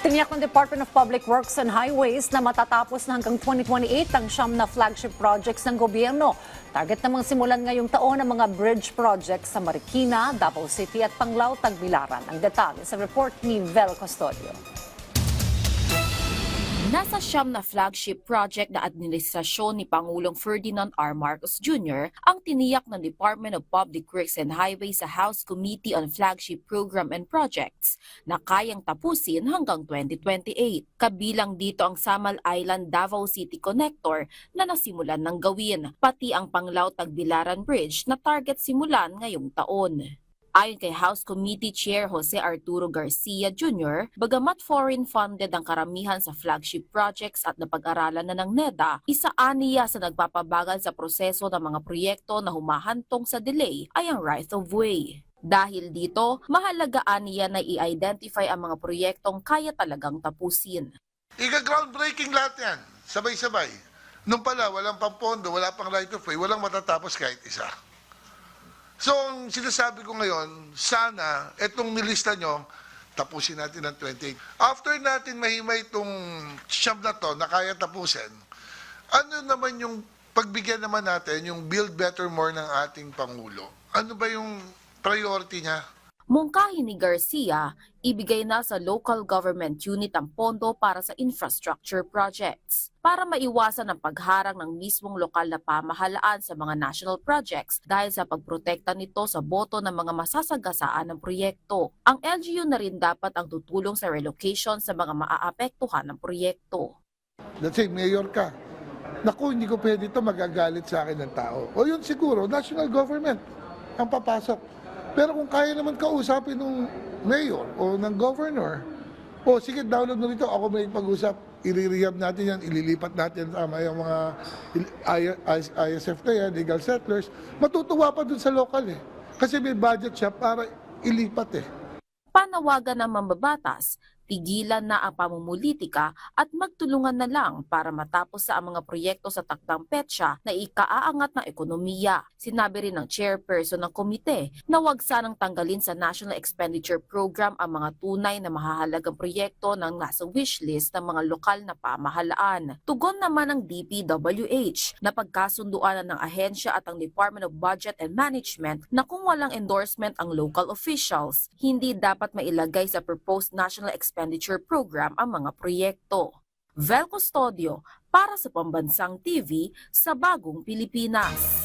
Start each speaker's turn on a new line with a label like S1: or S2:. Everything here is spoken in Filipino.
S1: Tiniyak ng Department of Public Works and Highways na matatapos na hanggang 2028 ang siyam na flagship projects ng gobyerno. Target namang simulan ngayong taon ang mga bridge projects sa Marikina, Davao City at Panglao, Tagbilaran. Ang detalye sa report ni Vel Custodio.
S2: Nasa siyam na flagship project na administrasyon ni Pangulong Ferdinand R. Marcos Jr. ang tiniyak ng Department of Public Works and Highways sa House Committee on Flagship Program and Projects na kayang tapusin hanggang 2028. Kabilang dito ang Samal Island Davao City Connector na nasimulan ng gawin, pati ang Panglao Tagbilaran Bridge na target simulan ngayong taon. Ayon kay House Committee Chair Jose Arturo Garcia Jr., bagamat foreign-funded ang karamihan sa flagship projects at napag-aralan na ng NEDA, isa aniya sa nagpapabagal sa proseso ng mga proyekto na humahantong sa delay ay ang right-of-way. Dahil dito, mahalaga aniya na i-identify ang mga proyektong kaya talagang tapusin.
S3: Iga-groundbreaking lahat yan, sabay-sabay. Nung pala, walang pampondo, wala pang right-of-way, walang matatapos kahit isa. So, ang sinasabi ko ngayon, sana itong nilista nyo, tapusin natin ng 28. After natin mahimay itong siyam na to na kaya tapusin, ano naman yung pagbigyan naman natin, yung build better more ng ating Pangulo? Ano ba yung priority niya?
S2: Mungkahi ni Garcia, ibigay na sa local government unit ang pondo para sa infrastructure projects para maiwasan ang pagharang ng mismong lokal na pamahalaan sa mga national projects dahil sa pagprotekta nito sa boto ng mga masasagasaan ng proyekto. Ang LGU na rin dapat ang tutulong sa relocation sa mga maaapektuhan ng proyekto.
S4: Let's say, mayor ka. Naku, hindi ko pwede ito, magagalit sa akin ng tao. O yun siguro, national government ang papasok. Pero kung kaya naman kausapin ng mayor o ng governor, o sige, download mo rito, ako may pag-usap, i-rehab natin yan, ililipat natin sa yung mga ISF na yan, legal settlers, matutuwa pa dun sa local eh. Kasi may budget siya para ilipat eh.
S2: Panawagan ng mambabatas, tigilan na ang pamumulitika at magtulungan na lang para matapos sa ang mga proyekto sa takdang petsa na ikaaangat ng ekonomiya. Sinabi rin ng chairperson ng komite na huwag sanang tanggalin sa National Expenditure Program ang mga tunay na mahahalagang proyekto ng nasa wishlist ng mga lokal na pamahalaan. Tugon naman ng DPWH na pagkasunduan ng ahensya at ang Department of Budget and Management na kung walang endorsement ang local officials, hindi dapat mailagay sa proposed National Expenditure Program ang mga proyekto. Vel Custodio para sa Pambansang TV sa Bagong Pilipinas.